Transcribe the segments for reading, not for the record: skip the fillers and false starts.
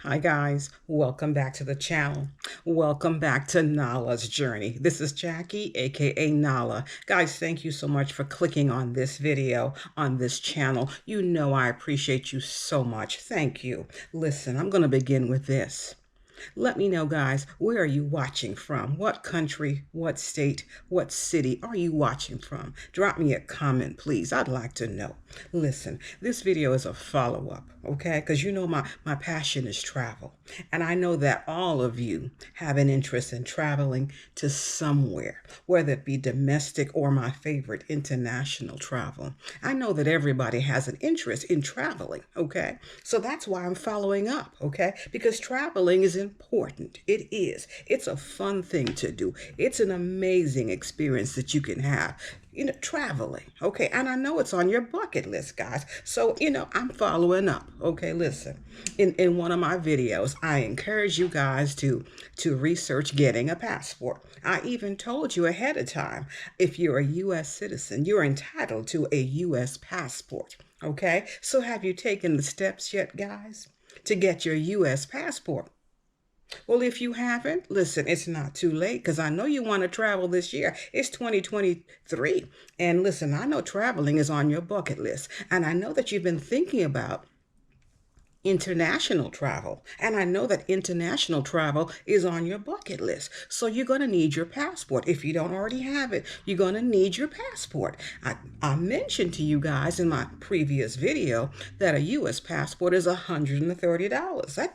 Hi guys, welcome back to the channel. Welcome back to Nala's Journey. This is Jackie, aka Nala. Guys, thank you so much for clicking on this video on this channel. You know I appreciate you so much. Thank you. Listen, I'm going to begin with this. Let me know, guys, where are you watching from? What country, what state, what city are you watching from? Drop me a comment, please. I'd like to know. Listen, this video is a follow-up, okay? Because you know my passion is travel. And I know that all of you have an interest in traveling to somewhere, whether it be domestic or my favorite, international travel. I know that everybody has an interest in traveling, okay? So that's why I'm following up, okay? Because traveling is important. It is. It's a fun thing to do. It's an amazing experience that you can have. Traveling, okay? And I know it's on your bucket list, guys. So, I'm following up, okay? Listen, in one of my videos, I encourage you guys to research getting a passport. I even told you ahead of time, if you're a U.S. citizen, you're entitled to a U.S. passport, okay? So have you taken the steps yet, guys, to get your U.S. passport? Well, if you haven't, listen, it's not too late because I know you want to travel this year. It's 2023. And listen, I know traveling is on your bucket list. And I know that you've been thinking about international travel. And I know that international travel is on your bucket list. So you're going to need your passport. If you don't already have it, you're going to need your passport. I mentioned to you guys in my previous video that a U.S. passport is $130.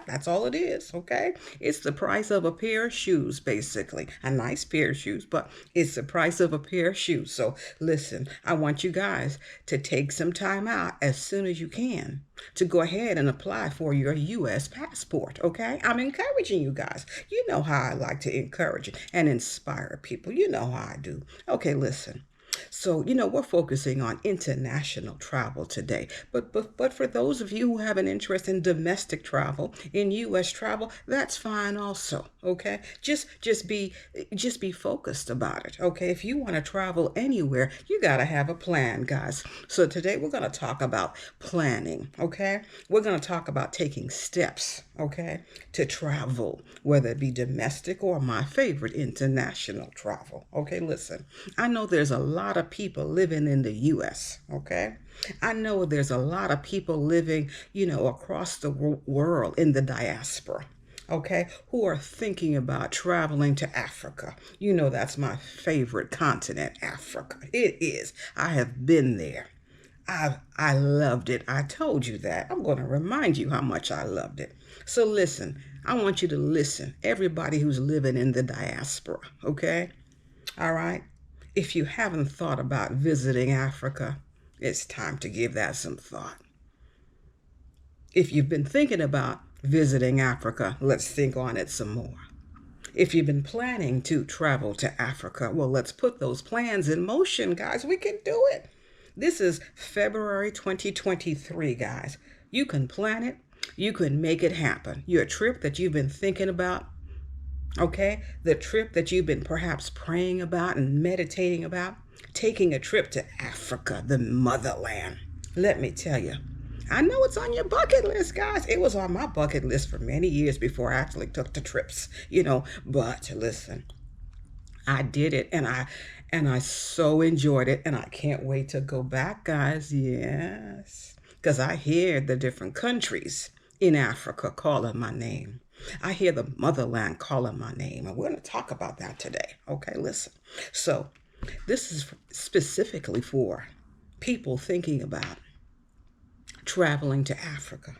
That's all it is, okay? It's the price of a pair of shoes, basically. A nice pair of shoes, but it's the price of a pair of shoes. So listen, I want you guys to take some time out as soon as you can to go ahead and apply for your U.S. passport, okay? I'm encouraging you guys. You know how I like to encourage and inspire people. You know how I do. Okay, listen. So, we're focusing on international travel today. But for those of you who have an interest in domestic travel, in U.S. travel, that's fine also, okay? Just be focused about it, okay? If you want to travel anywhere, you got to have a plan, guys. So today we're going to talk about planning, okay? We're going to talk about taking steps, okay, to travel, whether it be domestic or my favorite, international travel. Okay, listen, I know there's a lot of people living in the U.S., okay? I know there's a lot of people living, across the world in the diaspora, okay, who are thinking about traveling to Africa. That's my favorite continent, Africa. It is. I have been there. I loved it. I told you that. I'm going to remind you how much I loved it. So listen, I want you to listen. Everybody who's living in the diaspora, okay? All right? If you haven't thought about visiting Africa, it's time to give that some thought. If you've been thinking about visiting Africa, let's think on it some more. If you've been planning to travel to Africa, well, let's put those plans in motion, guys. We can do it. This is February 2023, guys. You can plan it. You can make it happen. Your trip that you've been thinking about, okay? The trip that you've been perhaps praying about and meditating about, taking a trip to Africa, the motherland. Let me tell you, I know it's on your bucket list, guys. It was on my bucket list for many years before I actually took the trips, But listen, I did it and I so enjoyed it and I can't wait to go back, guys. Yes. Because I hear the different countries in Africa calling my name. I hear the motherland calling my name. And we're going to talk about that today. Okay, listen. So this is specifically for people thinking about traveling to Africa.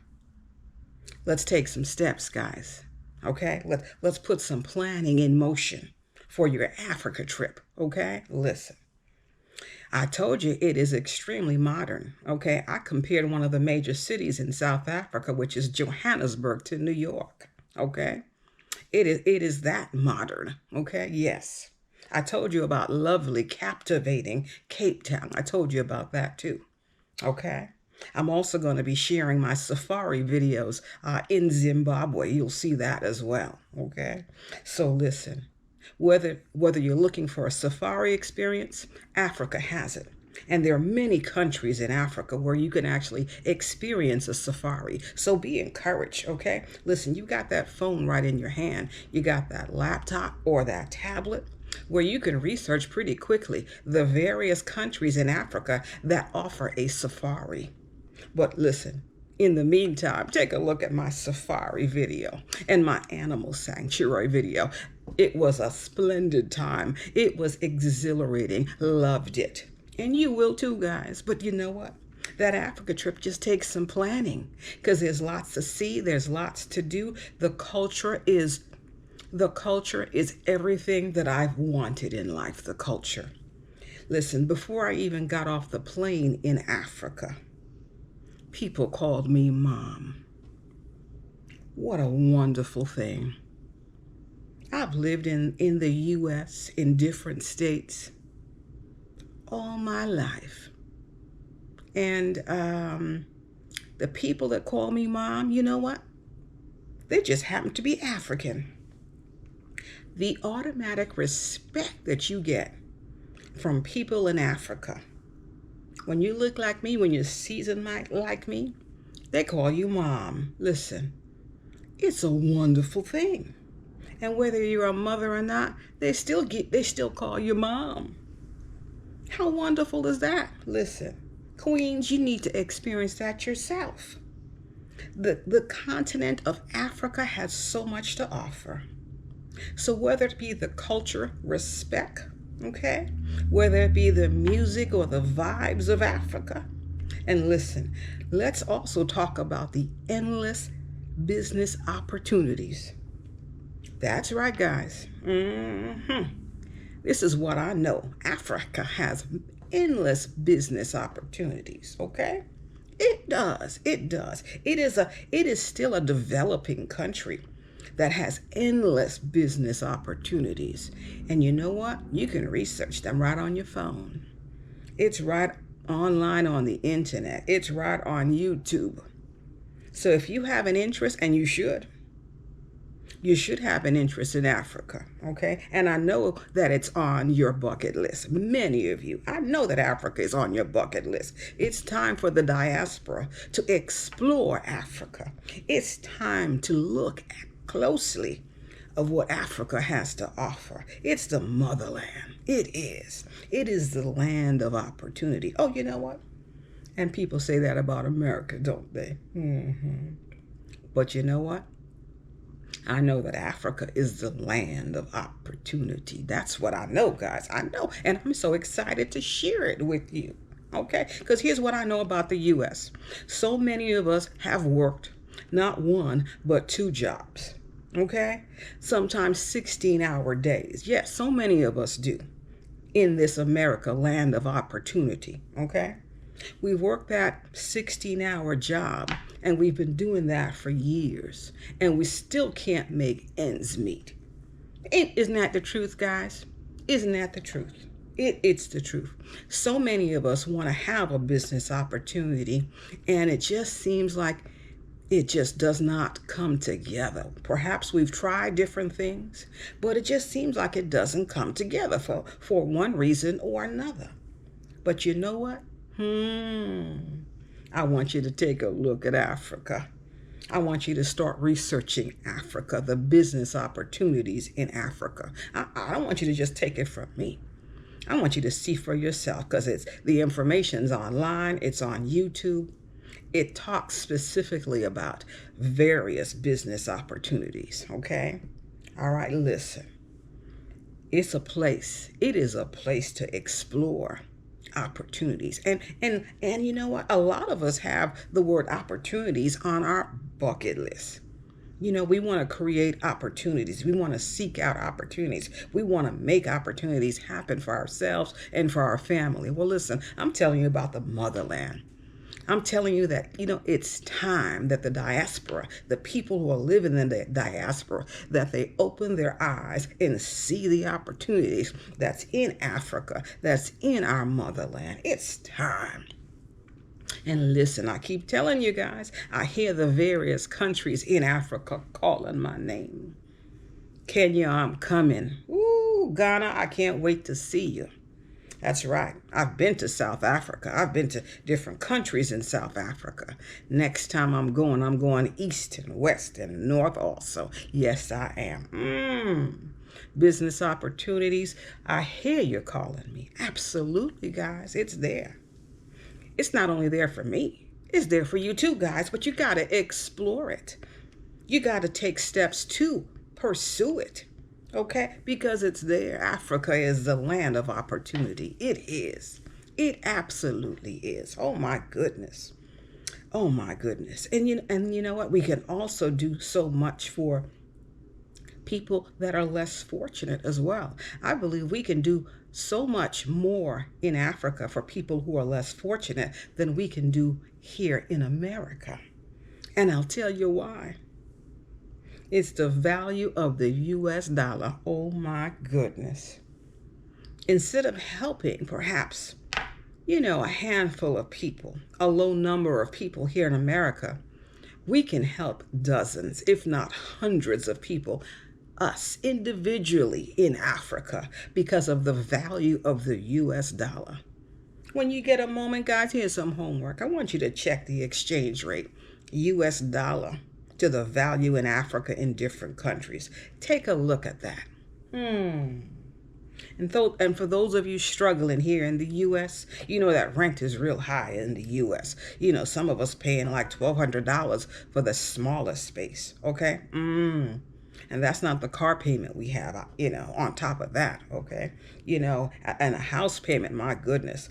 Let's take some steps, guys. Okay? Let's put some planning in motion for your Africa trip, okay? Listen, I told you it is extremely modern, okay? I compared one of the major cities in South Africa, which is Johannesburg, to New York, okay? It is that modern, okay? Yes. I told you about lovely, captivating Cape Town. I told you about that too, okay? I'm also going to be sharing my safari videos in Zimbabwe. You'll see that as well, okay? So listen. Whether you're looking for a safari experience, Africa has it. And there are many countries in Africa where you can actually experience a safari. So be encouraged, okay? Listen, you got that phone right in your hand. You got that laptop or that tablet where you can research pretty quickly the various countries in Africa that offer a safari. But listen, in the meantime, take a look at my safari video and my animal sanctuary video. It was a splendid time. It was exhilarating. Loved it. And you will too, guys. But you know what? That Africa trip just takes some planning because there's lots to see. There's lots to do. The culture is everything that I've wanted in life, the culture. Listen, before I even got off the plane in Africa, people called me Mom. What a wonderful thing. I've lived in the U.S., in different states, all my life. And the people that call me Mom, you know what? They just happen to be African. The automatic respect that you get from people in Africa, when you look like me, when you're seasoned like me, they call you Mom. Listen, it's a wonderful thing. And whether you're a mother or not, they still call you Mom. How wonderful is that? Listen, Queens, you need to experience that yourself. The continent of Africa has so much to offer. So whether it be the culture, respect, okay, whether it be the music or the vibes of Africa. And listen, let's also talk about the endless business opportunities. That's right, guys. This is what I know. Africa has endless business opportunities, okay? It does. It does. It is still a developing country that has endless business opportunities. And you know what? You can research them right on your phone. It's right online on the internet. It's right on YouTube. So if you have an interest, and you should have an interest in Africa, okay? And I know that it's on your bucket list. Many of you, I know that Africa is on your bucket list. It's time for the diaspora to explore Africa. It's time to look closely of what Africa has to offer. It's the motherland. It is. It is the land of opportunity. Oh, you know what? And people say that about America, don't they? But you know what? I know that Africa is the land of opportunity. That's what I know, guys. I know. And I'm so excited to share it with you. Okay? Because here's what I know about the U.S. So many of us have worked not one, but two jobs. Okay? Sometimes 16-hour days. Yes, so many of us do in this America, land of opportunity. Okay? We work that 16-hour job, and we've been doing that for years, and we still can't make ends meet. Isn't that the truth, guys? Isn't that the truth? It's the truth. So many of us want to have a business opportunity, and it just seems like it just does not come together. Perhaps we've tried different things, but it just seems like it doesn't come together for one reason or another. But you know what? I want you to take a look at Africa. I want you to start researching Africa, the business opportunities in Africa. I don't want you to just take it from me. I want you to see for yourself, because the information's online, it's on YouTube. It talks specifically about various business opportunities, okay? All right, listen. It is a place to explore opportunities. And you know what? A lot of us have the word opportunities on our bucket list. You know, we want to create opportunities. We want to seek out opportunities. We want to make opportunities happen for ourselves and for our family. Well, listen, I'm telling you about the motherland. I'm telling you that, it's time that the diaspora, the people who are living in the diaspora, that they open their eyes and see the opportunities that's in Africa, that's in our motherland. It's time. And listen, I keep telling you guys, I hear the various countries in Africa calling my name. Kenya, I'm coming. Ooh, Ghana, I can't wait to see you. That's right. I've been to South Africa. I've been to different countries in South Africa. Next time I'm going east and west and north also. Yes, I am. Business opportunities. I hear you're calling me. Absolutely, guys. It's there. It's not only there for me. It's there for you too, guys, but you got to explore it. You got to take steps to pursue it. Okay? Because it's there. Africa is the land of opportunity. It is. It absolutely is. Oh my goodness. Oh my goodness. And you know what? We can also do so much for people that are less fortunate as well. I believe we can do so much more in Africa for people who are less fortunate than we can do here in America. And I'll tell you why. It's the value of the US dollar. Oh my goodness. Instead of helping perhaps, a handful of people, a low number of people here in America, we can help dozens, if not hundreds of people, us individually in Africa, because of the value of the US dollar. When you get a moment, guys, here's some homework. I want you to check the exchange rate, US dollar to the value in Africa in different countries. Take a look at that. And for those of you struggling here in the U.S., that rent is real high in the U.S. Some of us paying like $1,200 for the smallest space, okay? And that's not the car payment we have, on top of that, okay? And a house payment, my goodness,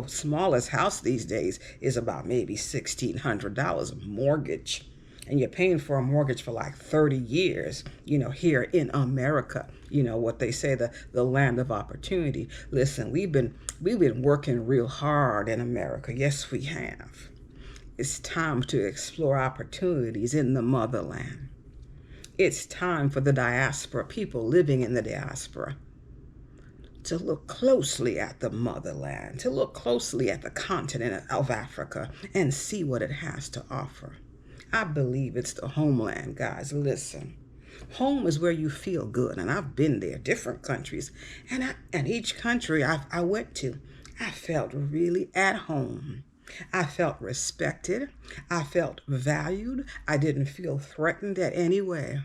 smallest house these days is about maybe $1,600 mortgage. And you're paying for a mortgage for like 30 years, here in America, what they say, the land of opportunity. Listen, we've been working real hard in America. Yes, we have. It's time to explore opportunities in the motherland. It's time for the diaspora, people living in the diaspora, to look closely at the motherland, to look closely at the continent of Africa and see what it has to offer. I believe it's the homeland, guys. Listen, home is where you feel good, and I've been there, different countries, and each country I went to, I felt really at home. I felt respected. I felt valued. I didn't feel threatened at any way.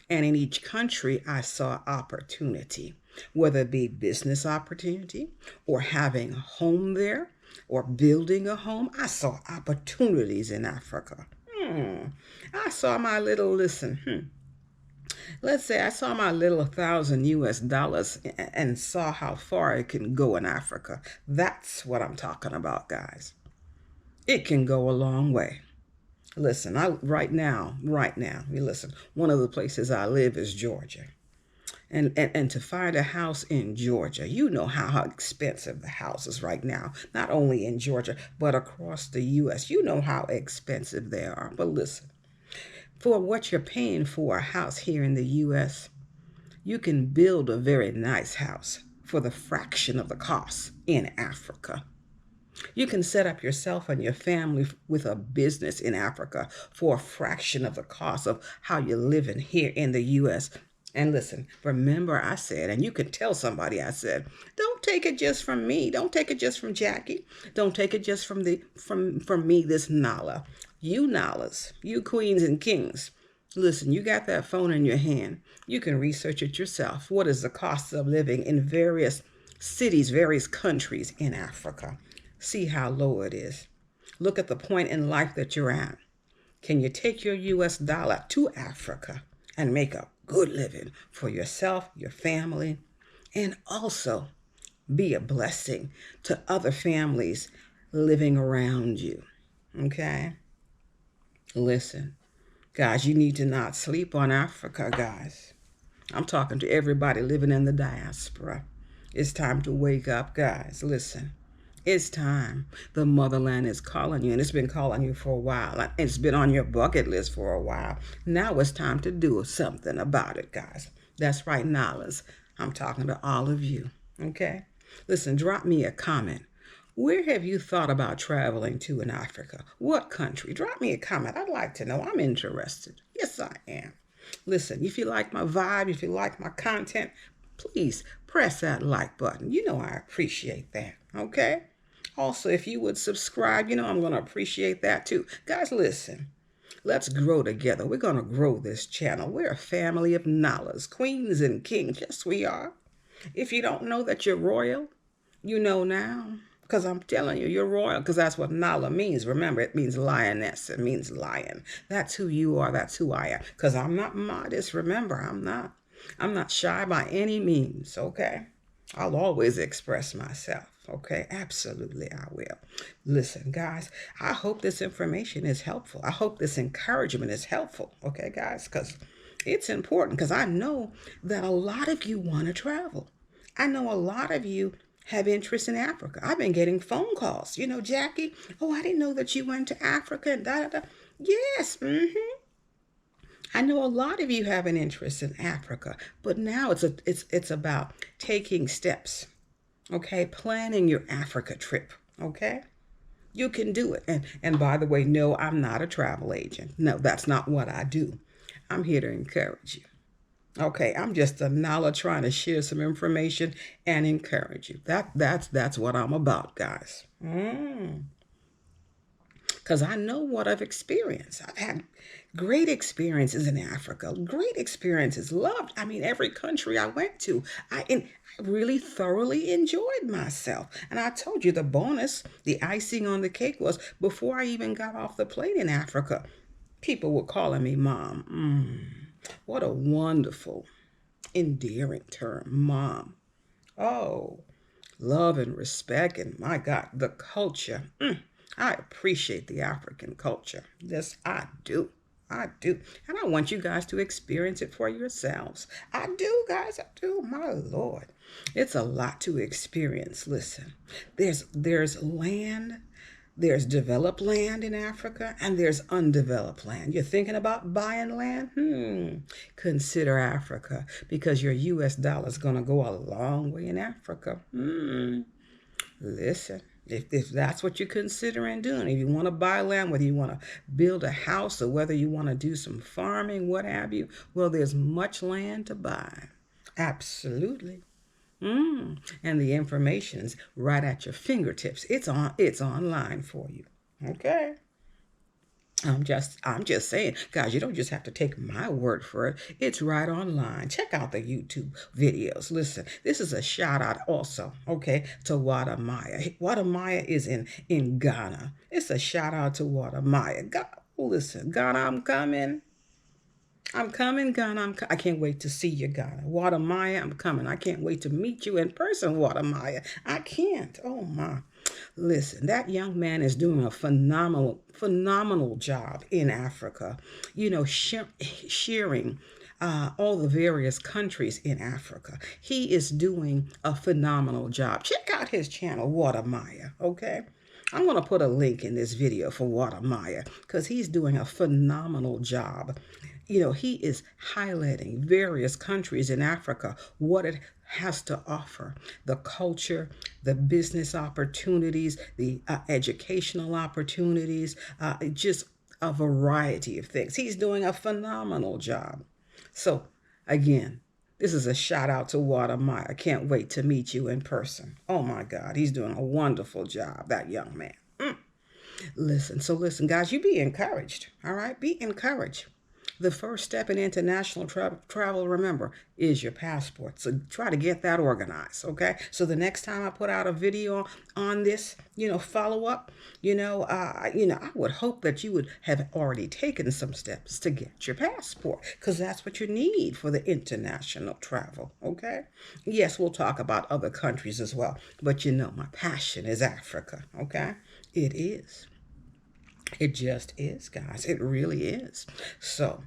And in each country, I saw opportunity, whether it be business opportunity or having a home there or building a home. I saw opportunities in Africa. I saw my little, let's say I saw my little $1,000 and saw how far it can go in Africa. That's what I'm talking about, guys. It can go a long way. Listen, right now, listen, one of the places I live is Georgia. And to find a house in Georgia, you know how expensive the houses right now, not only in Georgia, but across the U.S. You know how expensive they are. But listen, for what you're paying for a house here in the U.S., you can build a very nice house for the fraction of the cost in Africa. You can set up yourself and your family with a business in Africa for a fraction of the cost of how you're living here in the U.S. And listen, remember I said, and you can tell somebody I said, don't take it just from me. Don't take it just from Jackie. Don't take it just from me, this Nala. You Nalas, you queens and kings. Listen, you got that phone in your hand. You can research it yourself. What is the cost of living in various cities, various countries in Africa? See how low it is. Look at the point in life that you're at. Can you take your US dollar to Africa and make a good living for yourself, your family, and also be a blessing to other families living around you? Okay? Listen, guys, you need to not sleep on Africa, guys. I'm talking to everybody living in the diaspora. It's time to wake up, guys. Listen. It's time. The motherland is calling you, and it's been calling you for a while. It's been on your bucket list for a while. Now it's time to do something about it, guys. That's right, Nalas. I'm talking to all of you, okay? Listen, drop me a comment. Where have you thought about traveling to in Africa? What country? Drop me a comment. I'd like to know. I'm interested. Yes, I am. Listen, if you like my vibe, if you like my content, please press press that like button. You know I appreciate that, okay? Also, if you would subscribe, you know I'm going to appreciate that too. Guys, listen. Let's grow together. We're going to grow this channel. We're a family of Nalas, queens and kings. Yes, we are. If you don't know that you're royal, you know now. Because I'm telling you, you're royal. Because that's what Nala means. Remember, it means lioness. It means lion. That's who you are. That's who I am. Because I'm not modest. Remember, I'm not. I'm not shy by any means, okay? I'll always express myself, okay? Absolutely, I will. Listen, guys, I hope this information is helpful. I hope this encouragement is helpful, okay, guys? Because it's important, because I know that a lot of you want to travel. I know a lot of you have interest in Africa. I've been getting phone calls. You know, Jackie, oh, I didn't know that you went to Africa and da-da-da. Yes, I know a lot of you have an interest in Africa, but now it's about taking steps, okay? Planning your Africa trip, okay? You can do it. And by the way, no, I'm not a travel agent. No, that's not what I do. I'm here to encourage you. Okay, I'm just a Nala trying to share some information and encourage you. That's what I'm about, guys. Because I know what I've experienced. I've had great experiences in Africa, great experiences, loved. I mean, every country I went to, I really thoroughly enjoyed myself. And I told you the bonus, the icing on the cake was before I even got off the plane in Africa, people were calling me mom. What a wonderful, endearing term, mom. Oh, love and respect. And my God, the culture. I appreciate the African culture. Yes, I do. I do. And I want you guys to experience it for yourselves. I do, guys. I do. My Lord. It's a lot to experience. Listen, there's land. There's developed land in Africa and there's undeveloped land. You're thinking about buying land? Consider Africa, because your US dollar is going to go a long way in Africa. Listen, if that's what you're considering doing, if you want to buy land, whether you want to build a house or whether you want to do some farming, what have you, well, there's much land to buy. Absolutely. And the information's right at your fingertips. It's online for you. Okay. I'm just saying, guys, you don't just have to take my word for it. It's right online. Check out the YouTube videos. Listen, this is a shout out also, okay, to Wadamaya. Wadamaya is in Ghana. It's a shout out to Wadamaya. God, listen, Ghana, I'm coming. I'm coming, Ghana. I can't wait to see you, Ghana. Wadamaya, I'm coming. I can't wait to meet you in person, Wadamaya. I can't. Oh, my. Listen, that young man is doing a phenomenal job in Africa. You know, sharing all the various countries in Africa. He is doing a phenomenal job. Check out his channel, Wadamaya, okay? I'm going to put a link in this video for Wadamaya because he's doing a phenomenal job. You know, he is highlighting various countries in Africa, what it has to offer, the culture, the business opportunities, the educational opportunities, just a variety of things. He's doing a phenomenal job. So, again, this is a shout out to Wadamaya. I can't wait to meet you in person. Oh my God, he's doing a wonderful job, that young man. Listen, guys, you be encouraged, all right? Be encouraged. The first step in international travel, remember, is your passport. So try to get that organized, okay? So the next time I put out a video on this, follow up, I would hope that you would have already taken some steps to get your passport, because that's what you need for the international travel, okay? Yes, we'll talk about other countries as well, but my passion is Africa, okay? It is. It just is, guys. It really is. So,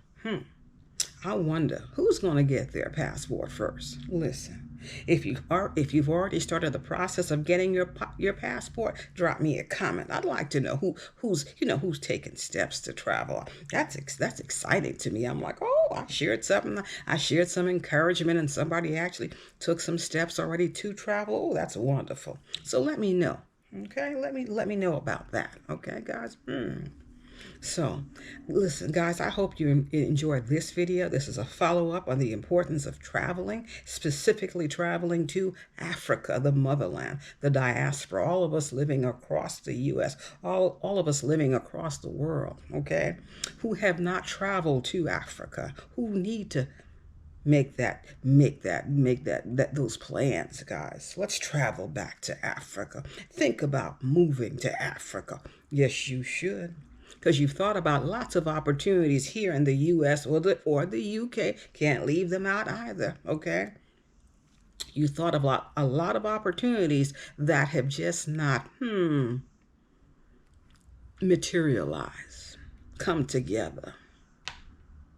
I wonder who's going to get their passport first. Listen, if you've already started the process of getting your passport, drop me a comment. I'd like to know who's taking steps to travel. That's exciting to me. I'm like, oh, I shared something. I shared some encouragement, and somebody actually took some steps already to travel. Oh, that's wonderful. So let me know. Okay, let me know about that. Okay, guys. So, listen, guys, I hope you enjoyed this video. This is a follow-up on the importance of traveling, specifically traveling to Africa, the motherland, the diaspora, all of us living across the U.S., all of us living across the world, okay, who have not traveled to Africa, who need to make those plans, guys. Let's travel back to Africa. Think about moving to Africa. Yes, you should. Because you've thought about lots of opportunities here in the U.S. or the U.K. Can't leave them out either, okay? You thought of a lot of opportunities that have just not materialized, come together,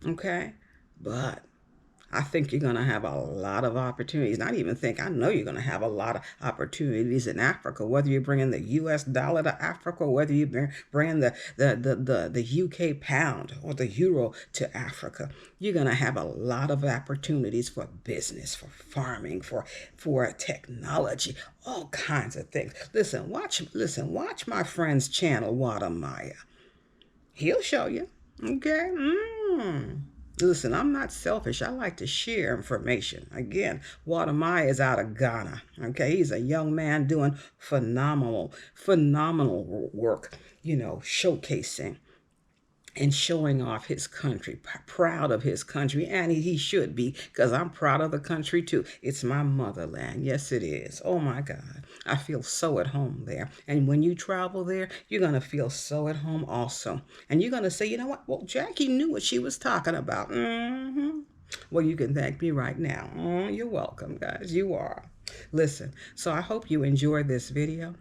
okay? But I think you're going to have a lot of opportunities. Not even think, I know you're going to have a lot of opportunities in Africa, whether you're bringing the U.S. dollar to Africa, or whether you're bringing the U.K. pound or the euro to Africa. You're going to have a lot of opportunities for business, for farming, for technology, all kinds of things. Listen, watch my friend's channel, Watermaya. He'll show you. Okay? Listen, I'm not selfish. I like to share information. Again, Watermaya is out of Ghana. Okay? He's a young man doing phenomenal work, showcasing and showing off his country, proud of his country, and he should be, because I'm proud of the country too. It's my motherland. Yes, it is. Oh my God. I feel so at home there. And when you travel there, you're going to feel so at home also. And you're going to say, you know what? Well, Jackie knew what she was talking about. Well, you can thank me right now. You're welcome, guys. You are. Listen, so I hope you enjoyed this video.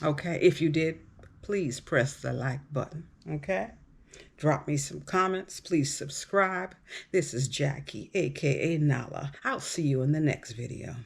Okay? If you did, please press the like button. Okay? Drop me some comments. Please subscribe. This is Jackie, aka Nala. I'll see you in the next video.